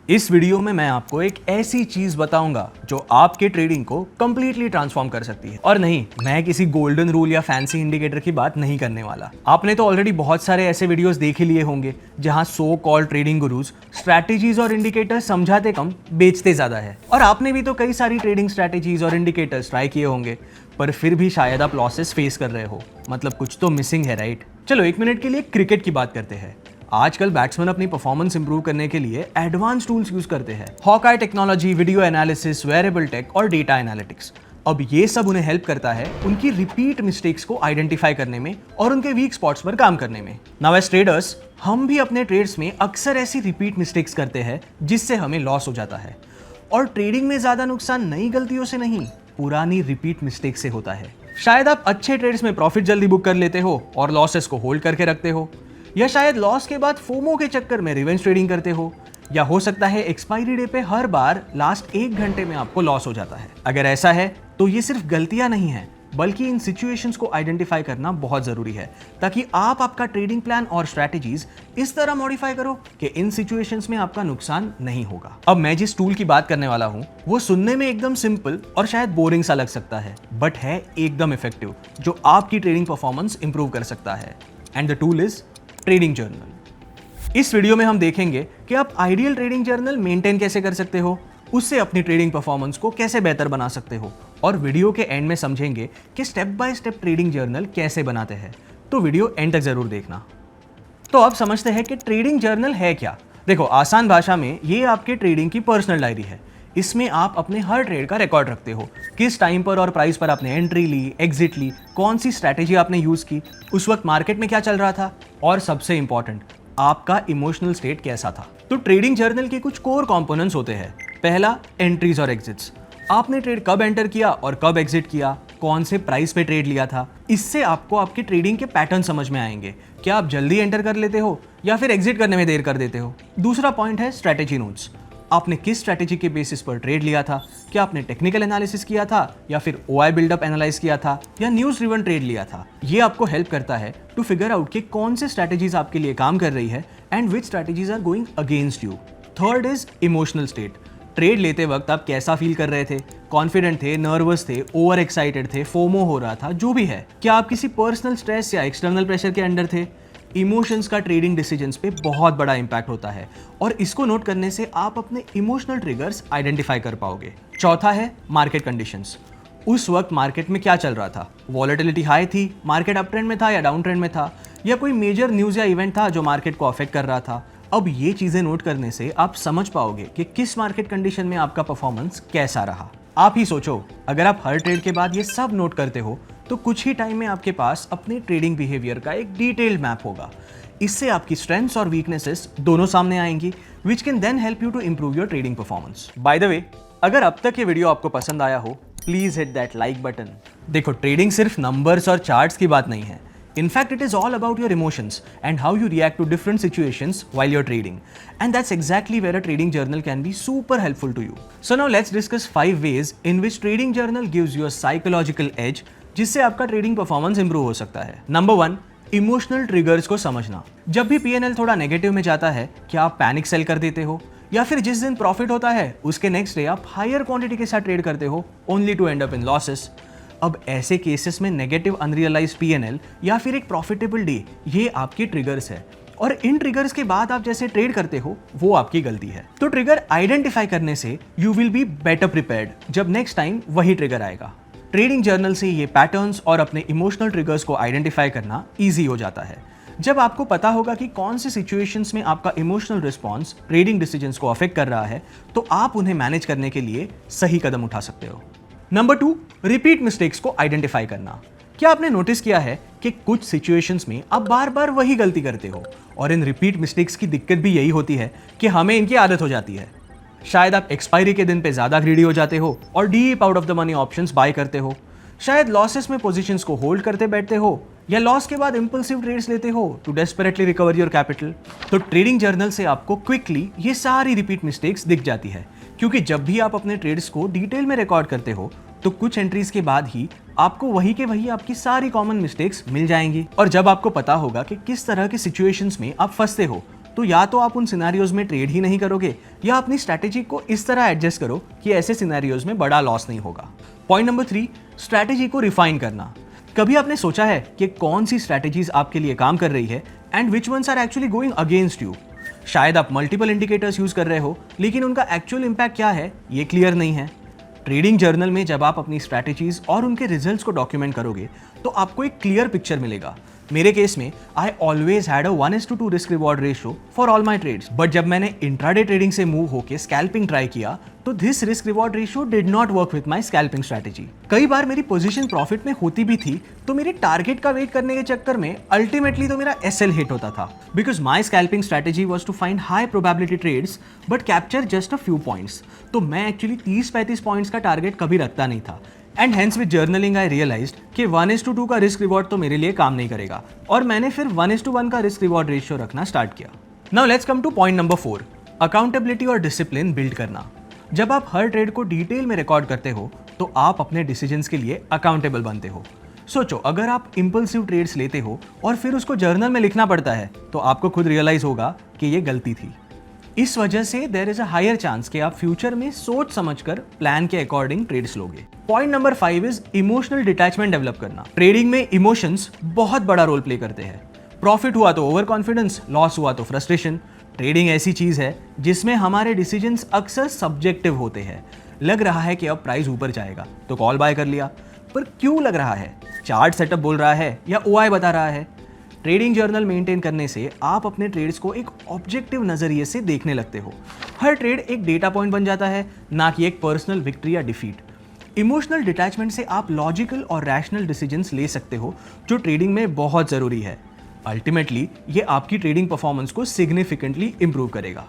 इस वीडियो में मैं आपको एक ऐसी चीज बताऊंगा जो आपके ट्रेडिंग को कंप्लीटली ट्रांसफॉर्म कर सकती है। और नहीं, मैं किसी गोल्डन रूल या फैंसी इंडिकेटर की बात नहीं करने वाला। आपने तो ऑलरेडी बहुत सारे ऐसे वीडियोस देख ही लिए होंगे जहां so called trading gurus strategies और इंडिकेटर्स समझाते कम बेचते ज्यादा है। और आपने भी तो कई सारी ट्रेडिंग स्ट्रैटेजीज और इंडिकेटर्स ट्राई किए होंगे, पर फिर भी शायद आप लॉसेस फेस कर रहे हो। मतलब कुछ तो मिसिंग है, राइट? चलो एक मिनट के लिए क्रिकेट की बात करते हैं। आजकल बैट्समैन अपनी परफॉर्मेंस इंप्रूव करने के लिए एडवांस टूल्स यूज करते हैं। Hawkeye technology, video analysis, variable tech और डेटा एनालिटिक्स। अब ये सब उन्हें हेल्प करता है उनकी रिपीट मिस्टेक्स को आइडेंटिफाई करने में और उनके वीक स्पॉट्स पर काम करने में। नाउ एज ट्रेडर्स, हम भी अपने ट्रेड्स में अक्सर ऐसी रिपीट मिस्टेक्स करते हैं जिससे हमें लॉस हो जाता है। और ट्रेडिंग में ज्यादा नुकसान नई गलतियों से नहीं, पुरानी रिपीट मिस्टेक से होता है। शायद आप अच्छे ट्रेड्स में प्रॉफिट जल्दी बुक कर लेते हो और लॉसेस को होल्ड करके रखते हो, या शायद लॉस के बाद फोमो के चक्कर में रिवेंज ट्रेडिंग करते हो, या हो सकता है एक्सपायरी डे पे हर बार लास्ट 1 घंटे में आपको लॉस हो जाता है। अगर ऐसा है तो ये सिर्फ गलतियां नहीं है, बल्कि इन सिचुएशंस को आइडेंटिफाई करना बहुत जरूरी है, ताकि आप आपका ट्रेडिंग प्लान और स्ट्रैटेजीज इस तरह मॉडिफाई करो कि इन सिचुएशंस में आपका नुकसान नहीं होगा। अब मैं जिस टूल की बात करने वाला हूं वो सुनने में एकदम सिंपल और शायद बोरिंग सा लग सकता है, बट है एकदम इफेक्टिव, जो आपकी ट्रेडिंग परफॉर्मेंस इंप्रूव कर सकता है। And the tool is trading journal. इस वीडियो में हम देखेंगे कि आप आइडियल ट्रेडिंग जर्नल मेंटेन कैसे कर सकते हो, उससे अपनी ट्रेडिंग परफॉर्मेंस को कैसे बेहतर बना सकते हो, और वीडियो के एंड में समझेंगे कि step by step trading journal कैसे बनाते हैं। तो वीडियो एंड तक जरूर देखना। तो अब समझते हैं कि ट्रेडिंग जर्नल है क्या। देखो, आसान भाषा में ये आपके ट्रेडिंग की पर्सनल डायरी है। इसमें आप अपने हर ट्रेड का रिकॉर्ड रखते हो, किस टाइम पर और प्राइस पर आपने एंट्री ली, एग्जिट ली, कौन सी स्ट्रैटेजी आपने यूज की, उस वक्त मार्केट में क्या चल रहा था, और सबसे इंपॉर्टेंट, आपका इमोशनल स्टेट कैसा था। तो ट्रेडिंग जर्नल के कुछ कोर कंपोनेंट्स होते हैं। पहला, एंट्रीज और एग्जिट्स। आपने ट्रेड कब एंटर किया और कब एग्जिट किया, कौन से प्राइस पे ट्रेड लिया था। इससे आपको आपकी ट्रेडिंग के पैटर्न समझ में आएंगे। क्या आप जल्दी एंटर कर लेते हो या फिर एग्जिट करने में देर कर देते हो। दूसरा पॉइंट है स्ट्रैटेजी नोट्स। आपने किस स्ट्रैटेजी के बेसिस पर ट्रेड लिया था, क्या आपने टेक्निकल एनालिसिस किया था, या फिर ओआई बिल्डअप एनालाइज किया था, या न्यूज ड्रिवन ट्रेड लिया था। ये आपको हेल्प करता है टू फिगर आउट कि कौन से स्ट्रैटेजीज आपके लिए काम कर रही है and which strategies are going against you. Third is emotional state. Trade लेते वक्त आप कैसा फील कर रहे थे, कॉन्फिडेंट थे, नर्वस थे, ओवर एक्साइटेड थे, फोमो हो रहा था, जो भी है। क्या आप किसी पर्सनल स्ट्रेस या एक्सटर्नल प्रेशर के अंडर थे। इमोशंस का ट्रेडिंग डिसीजंस पे बहुत बड़ा इंपैक्ट होता है, और इसको नोट करने से आप अपने इमोशनल ट्रिगर्स आइडेंटिफाई कर पाओगे। चौथा है मार्केट कंडीशंस। उस वक्त मार्केट में क्या चल रहा था, वॉलेटिलिटी हाई थी, मार्केट अप ट्रेंड में था या डाउन ट्रेंड में था, या कोई मेजर न्यूज या इवेंट था जो मार्केट को अफेक्ट कर रहा था। अब ये चीजें नोट करने से आप समझ पाओगे कि किस मार्केट कंडीशन में आपका परफॉर्मेंस कैसा रहा। आप ही सोचो, अगर आप हर ट्रेड के बाद ये सब नोट करते हो तो कुछ ही टाइम में आपके पास अपने ट्रेडिंग बिहेवियर का एक डिटेल्ड मैप होगा। इससे आपकी स्ट्रेंथ्स और वीकनेसेस दोनों सामने आएंगी, which can then help you to improve your trading performance. By the way, अगर अब तक ये वीडियो आपको पसंद आया हो, please hit that like button. देखो, ट्रेडिंग सिर्फ नंबर्स और चार्ट्स की बात नहीं है। In fact, it is all about your emotions and how you react to different situations while you're trading. And that's exactly where a trading journal can be super helpful to you. So now let's discuss 5 ways in which trading journal gives you a psychological edge, जिससे आपका trading performance improve हो सकता है। Number 1, emotional triggers को समझना। जब भी PNL थोड़ा नेगेटिव में जाता है, क्या आप पैनिक सेल कर देते हो, या फिर जिस दिन प्रॉफिट होता है उसके नेक्स्ट डे आप हायर क्वांटिटी के साथ ट्रेड करते हो, only to end up in losses. अब ऐसे केसेस में नेगेटिव अनरियलाइज्ड पीएनएल या फिर एक प्रॉफिटेबल डे, ये आपकी ट्रिगर्स है, और इन ट्रिगर्स के बाद आप जैसे ट्रेड करते हो वो आपकी गलती है। तो ट्रिगर आइडेंटिफाई करने से you will be better prepared जब नेक्स्ट टाइम वही ट्रिगर आएगा। ट्रेडिंग जर्नल से ये पैटर्न्स और अपने इमोशनल ट्रिगर्स को आइडेंटिफाई करना ईजी हो जाता है। जब आपको पता होगा कि कौन सी सिचुएशंस में आपका इमोशनल रिस्पॉन्स ट्रेडिंग डिसीजंस को अफेक्ट कर रहा है, तो आप उन्हें मैनेज करने के लिए सही कदम उठा सकते हो। नंबर 2, रिपीट मिस्टेक्स को आइडेंटिफाई करना। क्या आपने नोटिस किया है कि कुछ सिचुएशंस में आप बार बार वही गलती करते हो, और इन रिपीट मिस्टेक्स की दिक्कत भी यही होती है कि हमें इनकी आदत हो जाती है। शायद आप एक्सपायरी के दिन पे ज्यादा ग्रीडी हो जाते हो और deep out of the money options buy करते हो। शायद लॉसेस में पोजीशंस को होल्ड करते बैठते हो, या लॉस के बाद इंपल्सिव ट्रेड्स लेते हो to desperately recover your capital. तो ट्रेडिंग जर्नल से आपको क्विकली ये सारी रिपीट मिस्टेक्स दिख जाती है, क्योंकि जब भी आप अपने ट्रेड्स को डिटेल में रिकॉर्ड करते हो तो कुछ एंट्रीज के बाद ही आपको वही के वही आपकी सारी कॉमन मिस्टेक्स मिल जाएंगी। और जब आपको पता होगा कि किस तरह की सिचुएशंस में आप फंसते हो, तो या तो आप उन सिनेरियोज में ट्रेड ही नहीं करोगे या अपनी स्ट्रैटेजी को इस तरह एडजस्ट करो कि ऐसे सिनेरियोज में बड़ा लॉस नहीं होगा। पॉइंट नंबर 3, स्ट्रैटेजी को रिफाइन करना। कभी आपने सोचा है कि कौन सी स्ट्रैटेजीज आपके लिए काम कर रही है and which ones are actually going against you? शायद आप मल्टीपल इंडिकेटर्स यूज कर रहे हो लेकिन उनका एक्चुअल इंपैक्ट क्या है ये क्लियर नहीं है। ट्रेडिंग जर्नल में जब आप अपनी स्ट्रैटेजीज और उनके रिजल्ट्स को डॉक्यूमेंट करोगे तो आपको एक क्लियर पिक्चर मिलेगा। मेरे केस में I always had a 1:2 risk reward ratio for all my trades, but जब मैंने इंट्राडे ट्रेडिंग से मूव होकर स्कैल्पिंग ट्राई किया तो this risk reward ratio did not work with my scalping strategy. कई बार मेरी पोजीशन प्रॉफिट में होती भी थी तो मेरे टारगेट का वेट करने के चक्कर में अल्टीमेटली तो मेरा एसएल हिट होता था, because my scalping strategy was to find high probability trades but capture just a few points. तो मैं एक्चुअली 30-35 पॉइंट्स का टारगेट कभी रखता नहीं था। And hence with journaling I realized कि 1:2 का रिस्क रिवॉर्ड तो मेरे लिए काम नहीं करेगा और मैंने फिर 1:1 का रिस्क रिवॉर्ड रेशियो रखना स्टार्ट किया। Now let's come two point number 4, accountability और डिसिप्लिन बिल्ड करना। जब आप हर ट्रेड को डिटेल में रिकॉर्ड करते हो तो आप अपने डिसीजंस के लिए अकाउंटेबल बनते हो। सोचो, अगर आप इंपल्सिव ट्रेड्स लेते हो और फिर उसको जर्नल में लिखना पड़ता है तो आपको खुद रियलाइज होगा कि ये गलती थी। इस वजह से there is a higher chance कि आप फ्यूचर में सोच समझकर प्लान के अकॉर्डिंग ट्रेड्स लोगे। Point number 5 is emotional detachment develop करना। ट्रेडिंग में इमोशंस बहुत बड़ा रोल प्ले करते हैं। प्रॉफिट हुआ तो ओवर कॉन्फिडेंस, लॉस हुआ तो फ्रस्ट्रेशन। ट्रेडिंग ऐसी चीज है जिसमें हमारे डिसीजंस अक्सर सब्जेक्टिव होते हैं। लग रहा है कि अब प्राइस ऊपर जाएगा तो कॉल बाय कर लिया, पर क्यों लग रहा है? चार्ट सेटअप बोल रहा है या ओआई बता रहा है? ट्रेडिंग जर्नल मेंटेन करने से आप अपने ट्रेड्स को एक ऑब्जेक्टिव नजरिए से देखने लगते हो। हर ट्रेड एक डेटा पॉइंट बन जाता है, ना कि एक पर्सनल विक्ट्री या डिफीट। इमोशनल डिटैचमेंट से आप लॉजिकल और रैशनल डिसीजंस ले सकते हो जो ट्रेडिंग में बहुत जरूरी है। अल्टीमेटली ये आपकी ट्रेडिंग परफॉर्मेंस को सिग्निफिकेंटली इंप्रूव करेगा।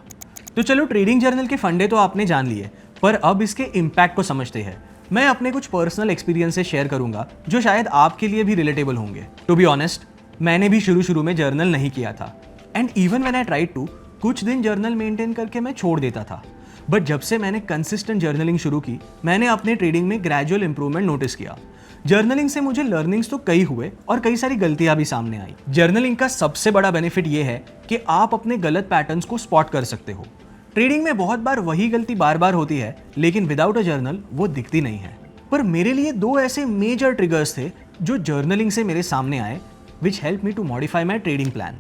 तो चलो, ट्रेडिंग जर्नल के फंडे तो आपने जान लिए, पर अब इसके इम्पैक्ट को समझते हैं। मैं अपने कुछ पर्सनल एक्सपीरियंसेस शेयर करूंगा जो शायद आपके लिए भी रिलेटेबल होंगे। टू बी ऑनेस्ट, मैंने भी शुरू में जर्नल नहीं किया था and even when I tried to, कुछ दिन जर्नल मेंटेन करके मैं छोड़ देता था। बट जब से मैंने कंसिस्टेंट जर्नलिंग शुरू की, मैंने अपने ट्रेडिंग में ग्रेजुअल इंप्रूवमेंट नोटिस किया। जर्नलिंग से मुझे लर्निंग्स तो कई हुए और कई सारी गलतियां भी सामने आई। जर्नलिंग का सबसे बड़ा बेनिफिट ये है कि आप अपने गलत पैटर्न्स को स्पॉट कर सकते हो। ट्रेडिंग में बहुत बार वही गलती बार बार होती है, लेकिन विदाउट अ जर्नल वो दिखती नहीं है। पर मेरे लिए 2 ऐसे मेजर ट्रिगर्स थे जो जर्नलिंग से मेरे सामने आए, which helped me to modify my trading plan.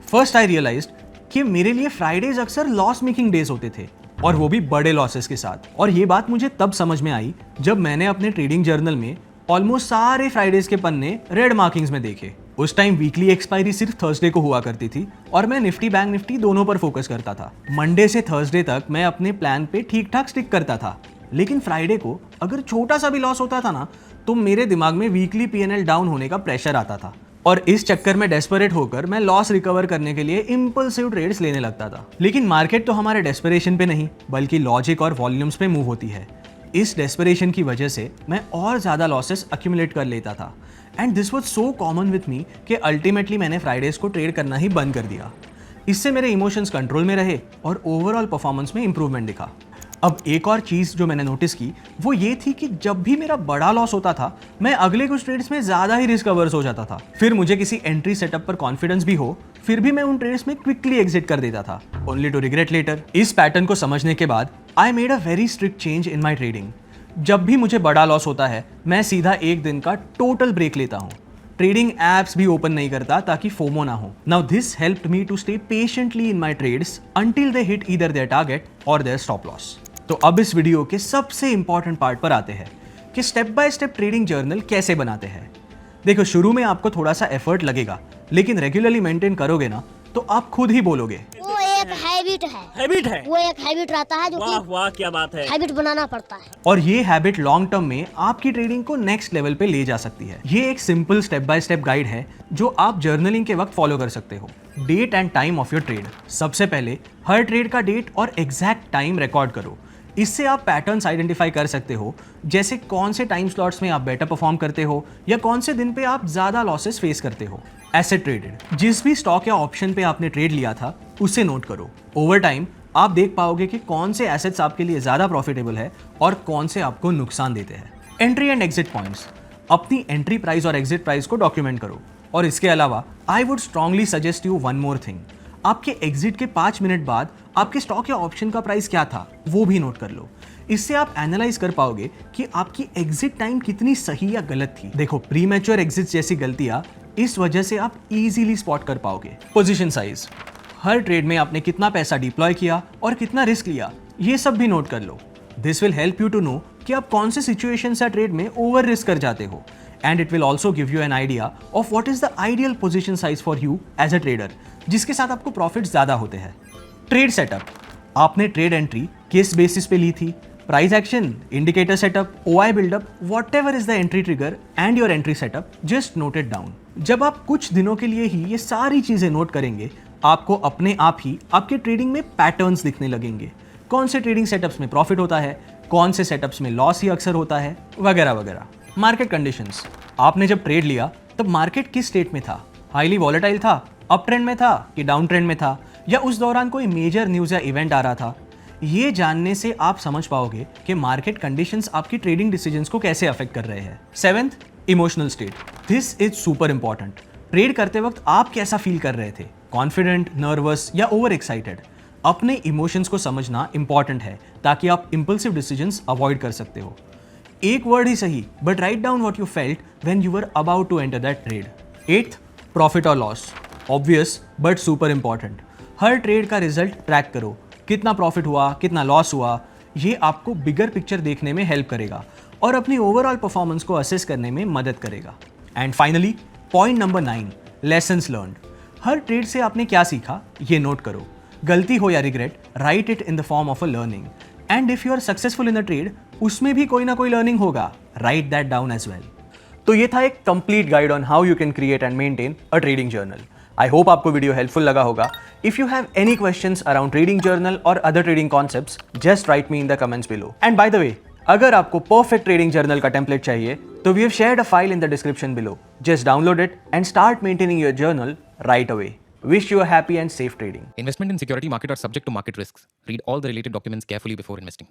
First I realized कि मेरे लिए फ्राइडेज अक्सर लॉस मेकिंग डेज होते थे, और वो भी बड़े लॉसेस के साथ। और ये बात मुझे तब समझ में आई जब मैंने अपने ट्रेडिंग जर्नल में ऑलमोस्ट सारे फ्राइडेज के पन्ने रेड मार्किंग्स में देखे। उस टाइम वीकली एक्सपायरी सिर्फ थर्सडे को हुआ करती थी और मैं निफ्टी बैंक निफ्टी दोनों पर फोकस करता था। मंडे से थर्सडे तक मैं अपने प्लान पे ठीक ठाक स्टिक करता था, लेकिन फ्राइडे को अगर छोटा सा भी लॉस होता था ना तो मेरे दिमाग में वीकली पीएनएल डाउन होने का प्रेशर आता था और इस चक्कर में डेस्परेट होकर मैं लॉस रिकवर करने के लिए इंपल्सिव ट्रेड्स लेने लगता था। लेकिन मार्केट तो हमारे डेस्परेशन पे नहीं बल्कि लॉजिक और वॉल्यूम्स पे मूव होती है। इस डेस्परेशन की वजह से मैं और ज़्यादा लॉसेस अक्यूमुलेट कर लेता था and this was so common with me कि अल्टीमेटली मैंने फ्राइडेज को ट्रेड करना ही बंद कर दिया। इससे मेरे इमोशंस कंट्रोल में रहे और ओवरऑल परफॉर्मेंस में इंप्रूवमेंट दिखा। अब एक और चीज़ जो मैंने नोटिस की वो ये थी कि जब भी मेरा बड़ा लॉस होता था मैं अगले कुछ ट्रेड्स में ज़्यादा ही रिस्क अवर्स हो जाता था। फिर मुझे किसी एंट्री सेटअप पर कॉन्फिडेंस भी हो फिर भी मैं उन ट्रेड्स में क्विकली एग्जिट कर देता था, ओनली टू रिग्रेट लेटर। इस पैटर्न को समझने के बाद I made a very strict change in my trading. जब भी मुझे बड़ा लॉस होता है मैं सीधा एक दिन का टोटल ब्रेक लेता हूँ। ट्रेडिंग एप्स भी ओपन नहीं करता ताकि फोमो ना हो। Now this helped me to stay patiently in my trades until they hit either their target और देयर स्टॉप लॉस। तो अब इस वीडियो के सबसे इंपॉर्टेंट पार्ट पर आते हैं कि step by step trading journal कैसे बनाते हैं। देखो, शुरू में आपको थोड़ा सा एफर्ट लगेगा, लेकिन रेगुलरली मेंटेन करोगे ना तो आप खुद ही बोलोगे वो एक हैबिट है वो एक हैबिट रहता है जो वाह वाह क्या बात है, हैबिट बनाना पड़ता है। और ये हैबिट लॉन्ग टर्म में आपकी ट्रेडिंग को नेक्स्ट लेवल पे ले जा सकती है। ये एक simple step by step guide है जो आप जर्नलिंग के वक्त फॉलो कर सकते हो। Date and time of your trade. सबसे पहले हर ट्रेड का डेट और एग्जैक्ट टाइम रिकॉर्ड करो। इससे आप पैटर्न्स आइडेंटिफाई कर सकते हो, जैसे कौन से टाइम स्लॉट्स में आप बेटर परफॉर्म करते हो या कौन से दिन पे आप ज्यादा लॉसेस फेस करते हो। एसेट ट्रेडेड, जिस भी स्टॉक या ऑप्शन पे आपने ट्रेड लिया था उसे नोट करो। ओवर टाइम आप देख पाओगे कि कौन से एसेट्स आपके लिए ज्यादा प्रॉफिटेबल है और कौन से आपको नुकसान देते हैं। एंट्री एंड एग्जिट पॉइंट्स, अपनी एंट्री प्राइस और एग्जिट प्राइस को डॉक्यूमेंट करो। और इसके अलावा I would strongly suggest you one more thing, आपके एग्जिट के 5 मिनट बाद आपके स्टॉक या ऑप्शन का प्राइस क्या था वो भी नोट कर लो। इससे आप एनालाइज कर पाओगे कि आपकी एग्जिट टाइम कितनी सही या गलत थी। देखो, प्रीमैच्योर एग्जिट जैसी गलतियां इस वजह से आप इजीली स्पॉट कर पाओगे। पोजीशन साइज, हर ट्रेड में आपने कितना पैसा डिप्लॉय किया और कितना रिस्क लिया, ये सब भी नोट कर लो। This will help you to know कि आप कौन से सिचुएशन या ट्रेड में ओवर रिस्क कर जाते हो, and it will also give you an idea of what is the ideal position size for you as a trader, जिसके साथ आपको प्रॉफिट ज्यादा होते हैं। ट्रेड सेटअप, आपने ट्रेड एंट्री किस बेसिस पे ली थी, price action, indicator setup, OI buildup, whatever is the entry trigger and your entry setup, just note it down. जब आप कुछ दिनों के लिए ही ये सारी चीजें नोट करेंगे, आपको अपने आप ही आपके ट्रेडिंग में पैटर्न्स दिखने लगेंगे। कौन से ट्रेडिंग सेटअप्स में प्रॉफिट होता है, कौन से सेटअप्स में लॉस ही अक्सर होता है, वगैरह वगैरह। मार्केट कंडीशंस, आपने जब ट्रेड लिया तब मार्केट किस स्टेट में था, हाईली वॉलेटाइल था, अप ट्रेंड में था कि डाउन ट्रेंड में था, या उस दौरान कोई मेजर न्यूज़ या इवेंट आ रहा था। ये जानने से आप समझ पाओगे कि मार्केट कंडीशंस आपकी ट्रेडिंग डिसीजंस को कैसे अफेक्ट कर रहे हैं। 7th, emotional state, this is super important. Trade करते वक्त आप कैसा फील कर रहे थे, कॉन्फिडेंट, नर्वस या ओवर एक्साइटेड। अपने इमोशंस को समझना इंपॉर्टेंट है ताकि आप इंपल्सिव डिसीजंस अवॉइड कर सकते हो। एक वर्ड ही सही, but write down what you felt when you were about to enter that trade. 8th, profit और loss, obvious but super important. हर ट्रेड का रिजल्ट ट्रैक करो, कितना प्रॉफिट हुआ, कितना लॉस हुआ, ये आपको बिगर पिक्चर देखने में हेल्प करेगा और अपनी ओवरऑल परफॉर्मेंस को असेस करने में मदद करेगा। And finally, point number 9, lessons learned. Her trade से आपने क्या सीखा ये नोट करो। गलती हो या regret, write it in the form of a learning, and if you are successful in the trade, उसमें भी कोई ना कोई लर्निंग होगा, write that down as well. तो ये था एक complete guide on how you can create and maintain a trading journal. I hope आपको वीडियो हेल्पफुल लगा होगा। If you have any questions around trading journal और other trading concepts, just right me in the comments below. And by the way, अगर आपको perfect trading journal का template चाहिए तो we have shared a file in the description below. Just download it and start maintaining your journal right away. Wish you a happy and safe trading. Investment in security market are subject to market risks. Read all the related documents carefully before investing.